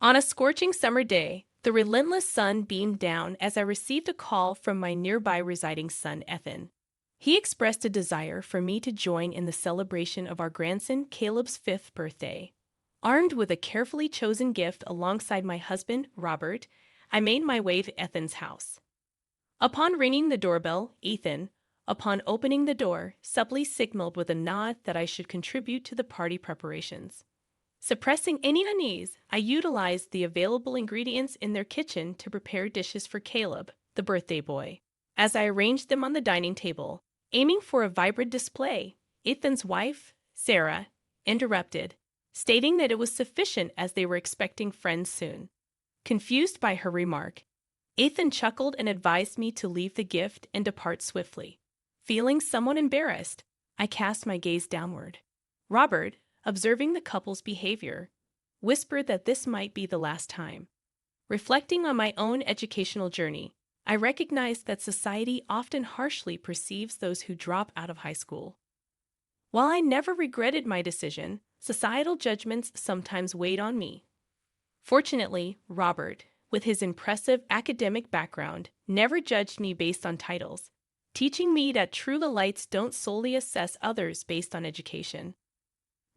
On a scorching summer day, the relentless sun beamed down as I received a call from my nearby residing son, Ethan. He expressed a desire for me to join in the celebration of our grandson Caleb's 5th birthday. Armed with a carefully chosen gift alongside my husband, Robert, I made my way to Ethan's house. Upon ringing the doorbell, Ethan, upon opening the door, subtly signaled with a nod that I should contribute to the party preparations. Suppressing any unease, I utilized the available ingredients in their kitchen to prepare dishes for Caleb, the birthday boy. As I arranged them on the dining table, aiming for a vibrant display, Ethan's wife, Sarah, interrupted, stating that it was sufficient as they were expecting friends soon. Confused by her remark, Ethan chuckled and advised me to leave the gift and depart swiftly. Feeling somewhat embarrassed, I cast my gaze downward. Robert, observing the couple's behavior, whispered that this might be the last time. Reflecting on my own educational journey, I recognized that society often harshly perceives those who drop out of high school. While I never regretted my decision, societal judgments sometimes weighed on me. Fortunately, Robert, with his impressive academic background, never judged me based on titles, teaching me that true elites don't solely assess others based on education.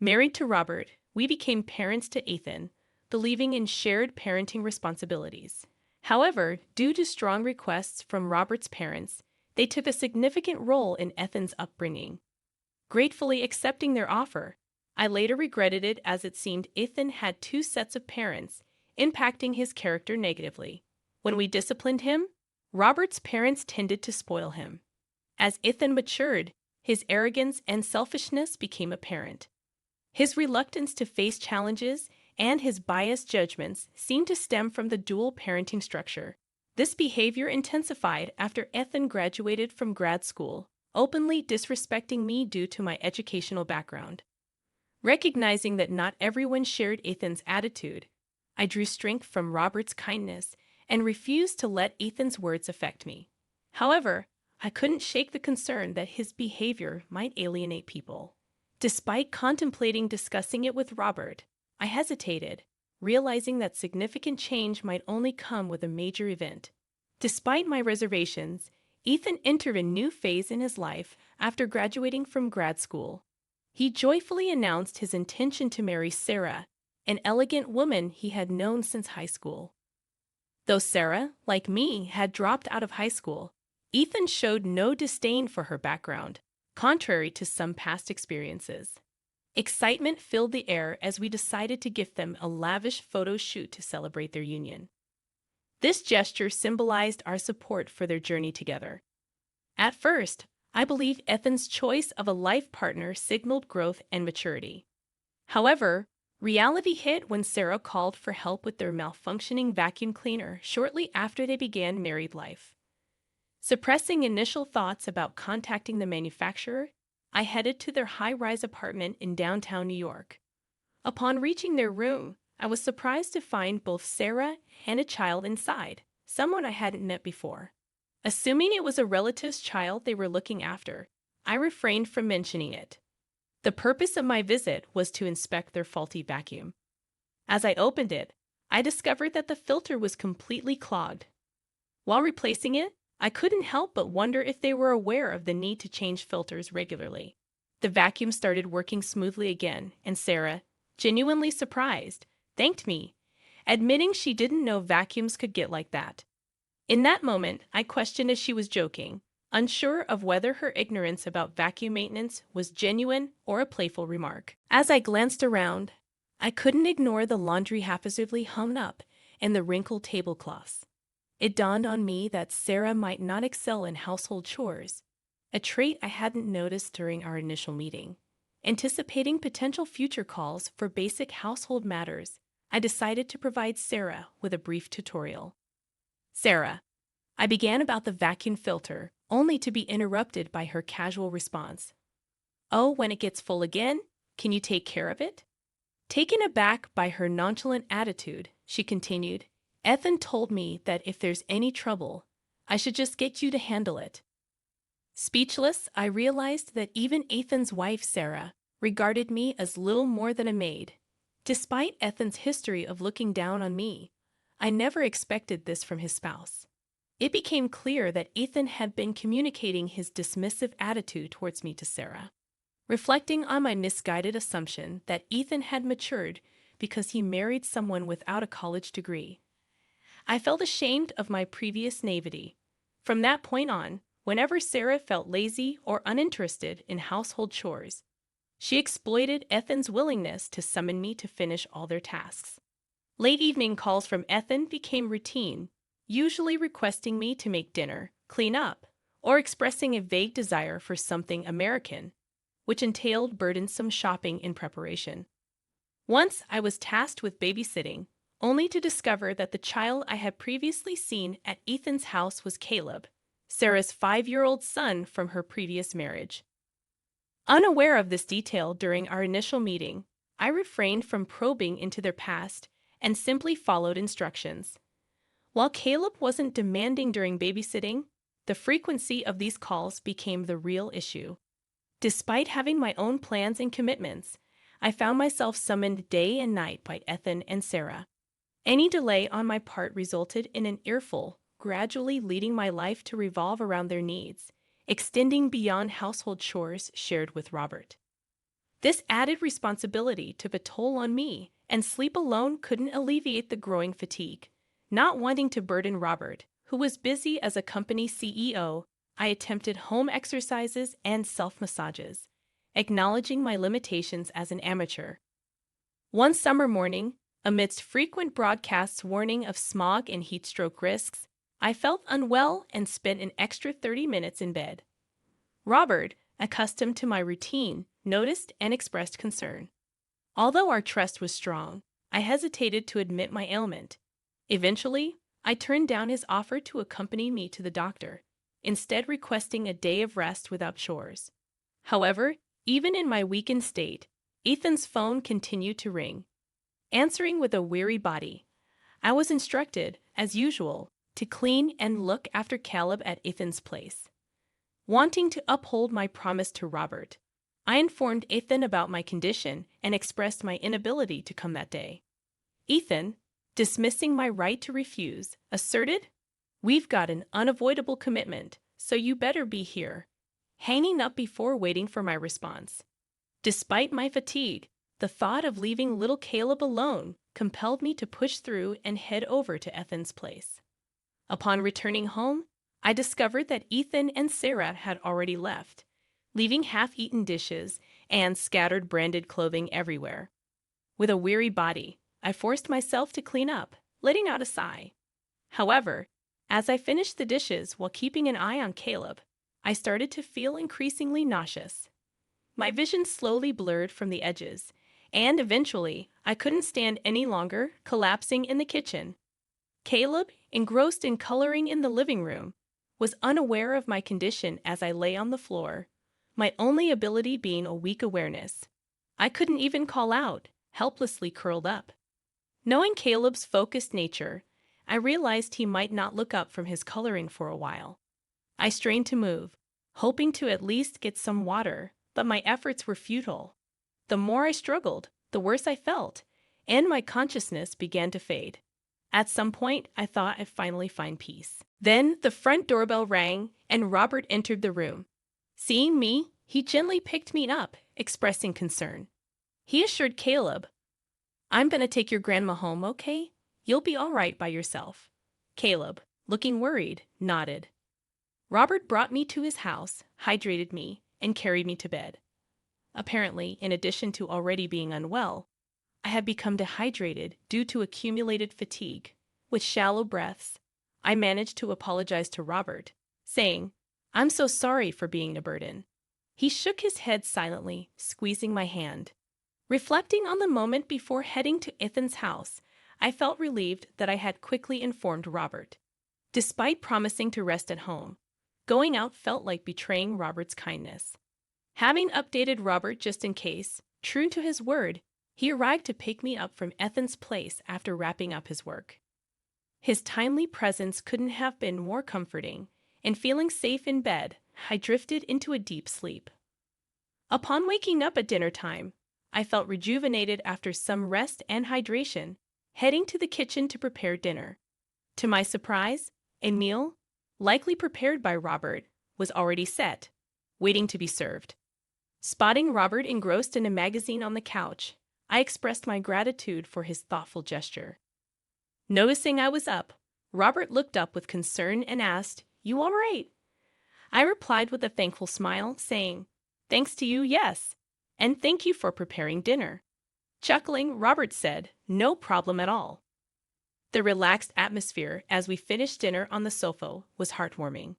Married to Robert, we became parents to Ethan, believing in shared parenting responsibilities. However, due to strong requests from Robert's parents, they took a significant role in Ethan's upbringing. Gratefully accepting their offer, I later regretted it as it seemed Ethan had two sets of parents, impacting his character negatively. When we disciplined him, Robert's parents tended to spoil him. As Ethan matured, his arrogance and selfishness became apparent. His reluctance to face challenges and his biased judgments seemed to stem from the dual parenting structure. This behavior intensified after Ethan graduated from grad school, openly disrespecting me due to my educational background. Recognizing that not everyone shared Ethan's attitude, I drew strength from Robert's kindness and refused to let Ethan's words affect me. However, I couldn't shake the concern that his behavior might alienate people. Despite contemplating discussing it with Robert, I hesitated, realizing that significant change might only come with a major event. Despite my reservations, Ethan entered a new phase in his life after graduating from grad school. He joyfully announced his intention to marry Sarah, an elegant woman he had known since high school. Though Sarah, like me, had dropped out of high school, Ethan showed no disdain for her background, contrary to some past experiences. Excitement filled the air as we decided to gift them a lavish photo shoot to celebrate their union. This gesture symbolized our support for their journey together. At first, I believed Ethan's choice of a life partner signaled growth and maturity. However, reality hit when Sarah called for help with their malfunctioning vacuum cleaner shortly after they began married life. Suppressing initial thoughts about contacting the manufacturer, I headed to their high-rise apartment in downtown New York. Upon reaching their room, I was surprised to find both Sarah and a child inside, someone I hadn't met before. Assuming it was a relative's child they were looking after, I refrained from mentioning it. The purpose of my visit was to inspect their faulty vacuum. As I opened it, I discovered that the filter was completely clogged. While replacing it, I couldn't help but wonder if they were aware of the need to change filters regularly. The vacuum started working smoothly again, and Sarah, genuinely surprised, thanked me, admitting she didn't know vacuums could get like that. In that moment, I questioned if she was joking, unsure of whether her ignorance about vacuum maintenance was genuine or a playful remark. As I glanced around, I couldn't ignore the laundry haphazardly hung up and the wrinkled tablecloths. It dawned on me that Sarah might not excel in household chores, a trait I hadn't noticed during our initial meeting. Anticipating potential future calls for basic household matters, I decided to provide Sarah with a brief tutorial. Sarah, I began about the vacuum filter, only to be interrupted by her casual response. Oh, when it gets full again, can you take care of it? Taken aback by her nonchalant attitude, she continued, Ethan told me that if there's any trouble, I should just get you to handle it. Speechless, I realized that even Ethan's wife, Sarah, regarded me as little more than a maid. Despite Ethan's history of looking down on me, I never expected this from his spouse. It became clear that Ethan had been communicating his dismissive attitude towards me to Sarah. Reflecting on my misguided assumption that Ethan had matured because he married someone without a college degree, I felt ashamed of my previous naivety. From that point on, whenever Sarah felt lazy or uninterested in household chores, she exploited Ethan's willingness to summon me to finish all their tasks. Late evening calls from Ethan became routine, usually requesting me to make dinner, clean up, or expressing a vague desire for something American, which entailed burdensome shopping in preparation. Once I was tasked with babysitting, only to discover that the child I had previously seen at Ethan's house was Caleb, Sarah's 5-year-old son from her previous marriage. Unaware of this detail during our initial meeting, I refrained from probing into their past and simply followed instructions. While Caleb wasn't demanding during babysitting, the frequency of these calls became the real issue. Despite having my own plans and commitments, I found myself summoned day and night by Ethan and Sarah. Any delay on my part resulted in an earful, gradually leading my life to revolve around their needs, extending beyond household chores shared with Robert. This added responsibility took a toll on me, and sleep alone couldn't alleviate the growing fatigue. Not wanting to burden Robert, who was busy as a company CEO, I attempted home exercises and self-massages, acknowledging my limitations as an amateur. One summer morning, amidst frequent broadcasts warning of smog and heat stroke risks, I felt unwell and spent an extra 30 minutes in bed. Robert, accustomed to my routine, noticed and expressed concern. Although our trust was strong, I hesitated to admit my ailment. Eventually, I turned down his offer to accompany me to the doctor, instead requesting a day of rest without chores. However, even in my weakened state, Ethan's phone continued to ring. Answering with a weary body, I was instructed, as usual, to clean and look after Caleb at Ethan's place. Wanting to uphold my promise to Robert, I informed Ethan about my condition and expressed my inability to come that day. Ethan, dismissing my right to refuse, asserted, "We've got an unavoidable commitment, so you better be here," hanging up before waiting for my response. Despite my fatigue, the thought of leaving little Caleb alone compelled me to push through and head over to Ethan's place. Upon returning home, I discovered that Ethan and Sarah had already left, leaving half-eaten dishes and scattered branded clothing everywhere. With a weary body, I forced myself to clean up, letting out a sigh. However, as I finished the dishes while keeping an eye on Caleb, I started to feel increasingly nauseous. My vision slowly blurred from the edges, and eventually, I couldn't stand any longer, collapsing in the kitchen. Caleb, engrossed in coloring in the living room, was unaware of my condition as I lay on the floor, my only ability being a weak awareness. I couldn't even call out, helplessly curled up. Knowing Caleb's focused nature, I realized he might not look up from his coloring for a while. I strained to move, hoping to at least get some water, but my efforts were futile. The more I struggled, the worse I felt, and my consciousness began to fade. At some point, I thought I'd finally find peace. Then the front doorbell rang, and Robert entered the room. Seeing me, he gently picked me up, expressing concern. He assured Caleb, "I'm going to take your grandma home, okay? You'll be all right by yourself." Caleb, looking worried, nodded. Robert brought me to his house, hydrated me, and carried me to bed. Apparently, in addition to already being unwell, I had become dehydrated due to accumulated fatigue. With shallow breaths, I managed to apologize to Robert, saying, "I'm so sorry for being a burden." He shook his head silently, squeezing my hand. Reflecting on the moment before heading to Ethan's house, I felt relieved that I had quickly informed Robert. Despite promising to rest at home, going out felt like betraying Robert's kindness. Having updated Robert just in case, true to his word, he arrived to pick me up from Ethan's place after wrapping up his work. His timely presence couldn't have been more comforting, and feeling safe in bed, I drifted into a deep sleep. Upon waking up at dinner time, I felt rejuvenated after some rest and hydration, heading to the kitchen to prepare dinner. To my surprise, a meal, likely prepared by Robert, was already set, waiting to be served. Spotting Robert engrossed in a magazine on the couch, I expressed my gratitude for his thoughtful gesture. Noticing I was up, Robert looked up with concern and asked, "You all right?" I replied with a thankful smile, saying, "Thanks to you, yes. And thank you for preparing dinner." Chuckling, Robert said, "No problem at all." The relaxed atmosphere as we finished dinner on the sofa was heartwarming.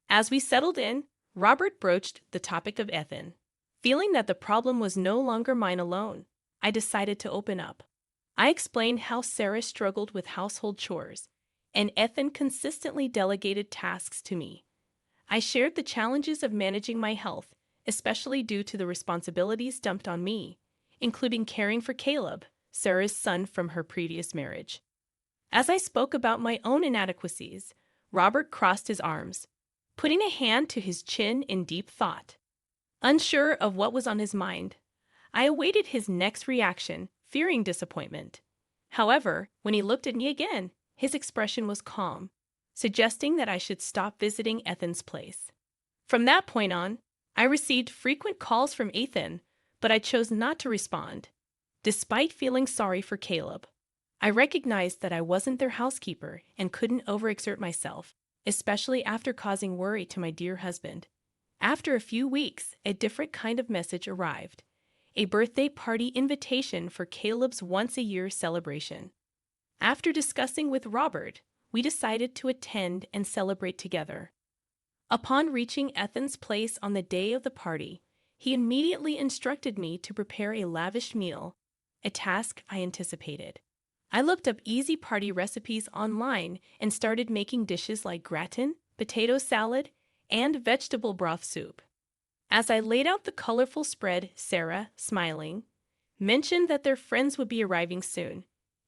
As we settled in, Robert broached the topic of Ethan. Feeling that the problem was no longer mine alone, I decided to open up. I explained how Sarah struggled with household chores, and Ethan consistently delegated tasks to me. I shared the challenges of managing my health, especially due to the responsibilities dumped on me, including caring for Caleb, Sarah's son from her previous marriage. As I spoke about my own inadequacies, Robert crossed his arms, putting a hand to his chin in deep thought. Unsure of what was on his mind, I awaited his next reaction, fearing disappointment. However, when he looked at me again, his expression was calm, suggesting that I should stop visiting Ethan's place. From that point on, I received frequent calls from Ethan, but I chose not to respond. Despite feeling sorry for Caleb, I recognized that I wasn't their housekeeper and couldn't overexert myself, especially after causing worry to my dear husband. After a few weeks, a different kind of message arrived. A birthday party invitation for Caleb's once-a-year celebration. After discussing with Robert, we decided to attend and celebrate together. Upon reaching Ethan's place on the day of the party, he immediately instructed me to prepare a lavish meal, a task I anticipated. I looked up easy party recipes online and started making dishes like gratin, potato salad, and vegetable broth soup. As I laid out the colorful spread, Sarah, smiling, mentioned that their friends would be arriving soon,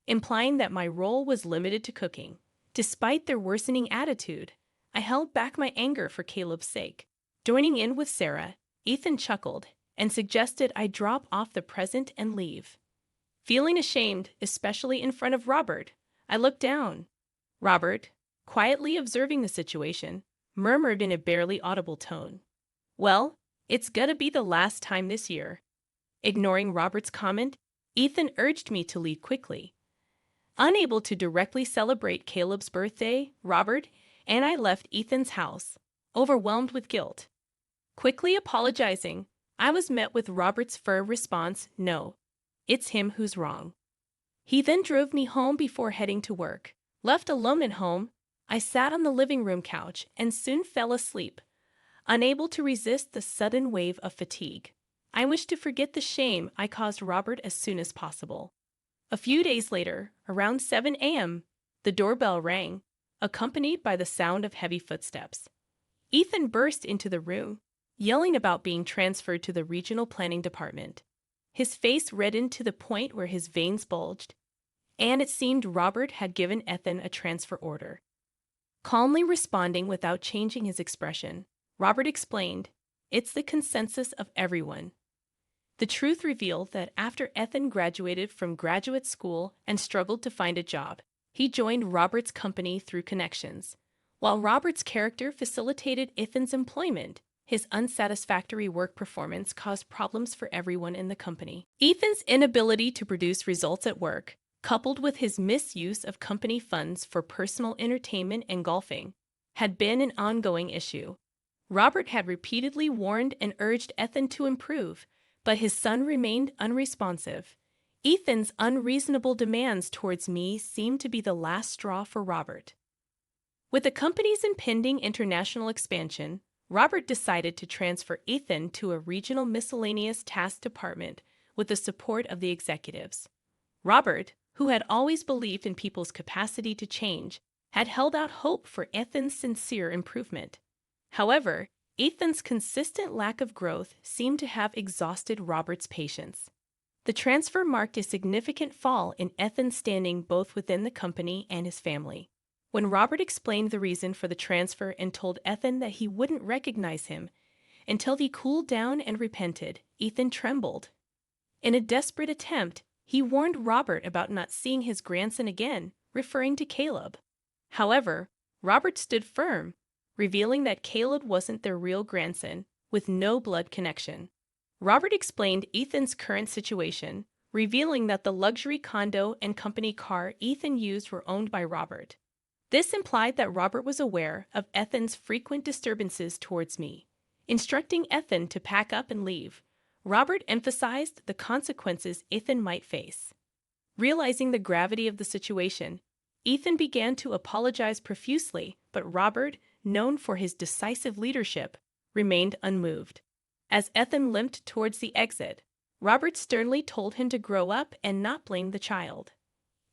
implying that my role was limited to cooking. Despite their worsening attitude, I held back my anger for Caleb's sake. Joining in with Sarah, Ethan chuckled and suggested I drop off the present and leave. Feeling ashamed, especially in front of Robert, I looked down. Robert, quietly observing the situation, murmured in a barely audible tone, "Well, it's gonna be the last time this year." Ignoring Robert's comment, Ethan urged me to leave quickly. Unable to directly celebrate Caleb's birthday, Robert and I left Ethan's house, overwhelmed with guilt. Quickly apologizing, I was met with Robert's firm response, "No, it's him who's wrong." He then drove me home before heading to work. Left alone at home, I sat on the living room couch and soon fell asleep, unable to resist the sudden wave of fatigue. I wished to forget the shame I caused Robert as soon as possible. A few days later, around 7 a.m., the doorbell rang, accompanied by the sound of heavy footsteps. Ethan burst into the room, yelling about being transferred to the regional planning department. His face reddened to the point where his veins bulged, and it seemed Robert had given Ethan a transfer order. Calmly responding without changing his expression, Robert explained, "It's the consensus of everyone." The truth revealed that after Ethan graduated from graduate school and struggled to find a job, he joined Robert's company through connections. While Robert's character facilitated Ethan's employment, his unsatisfactory work performance caused problems for everyone in the company. Ethan's inability to produce results at work, coupled with his misuse of company funds for personal entertainment and golfing, had been an ongoing issue. Robert had repeatedly warned and urged Ethan to improve, but his son remained unresponsive. Ethan's unreasonable demands towards me seemed to be the last straw for Robert. With the company's impending international expansion, Robert decided to transfer Ethan to a regional miscellaneous task department with the support of the executives. Robert, who had always believed in people's capacity to change, had held out hope for Ethan's sincere improvement. However, Ethan's consistent lack of growth seemed to have exhausted Robert's patience. The transfer marked a significant fall in Ethan's standing both within the company and his family. When Robert explained the reason for the transfer and told Ethan that he wouldn't recognize him until he cooled down and repented, Ethan trembled. In a desperate attempt, he warned Robert about not seeing his grandson again, referring to Caleb. However, Robert stood firm, revealing that Caleb wasn't their real grandson, with no blood connection. Robert explained Ethan's current situation, revealing that the luxury condo and company car Ethan used were owned by Robert. This implied that Robert was aware of Ethan's frequent disturbances towards me. Instructing Ethan to pack up and leave, Robert emphasized the consequences Ethan might face. Realizing the gravity of the situation, Ethan began to apologize profusely, but Robert, known for his decisive leadership, remained unmoved. As Ethan limped towards the exit, Robert sternly told him to grow up and not blame the child.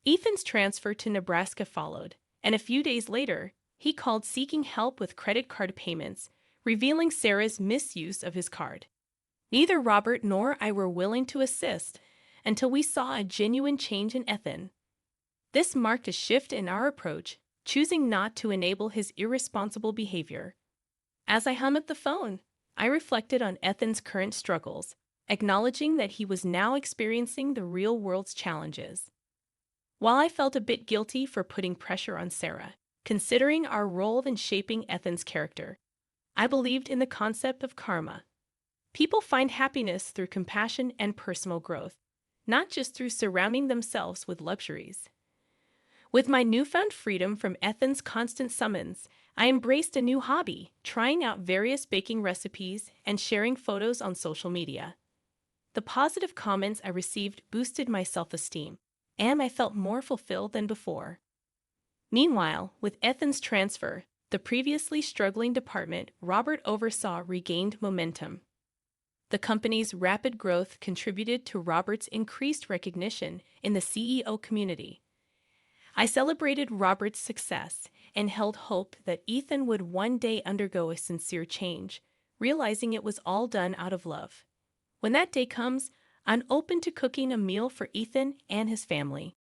Ethan's transfer to Nebraska followed, and a few days later, he called seeking help with credit card payments, revealing Sarah's misuse of his card. Neither Robert nor I were willing to assist until we saw a genuine change in Ethan. This marked a shift in our approach, choosing not to enable his irresponsible behavior. As I hung up the phone, I reflected on Ethan's current struggles, acknowledging that he was now experiencing the real world's challenges. While I felt a bit guilty for putting pressure on Sarah, considering our role in shaping Ethan's character, I believed in the concept of karma. People find happiness through compassion and personal growth, not just through surrounding themselves with luxuries. With my newfound freedom from Ethan's constant summons, I embraced a new hobby, trying out various baking recipes and sharing photos on social media. The positive comments I received boosted my self-esteem, and I felt more fulfilled than before. Meanwhile, with Ethan's transfer, the previously struggling department Robert oversaw regained momentum. The company's rapid growth contributed to Robert's increased recognition in the CEO community. I celebrated Robert's success and held hope that Ethan would one day undergo a sincere change, realizing it was all done out of love. When that day comes, I'm open to cooking a meal for Ethan and his family.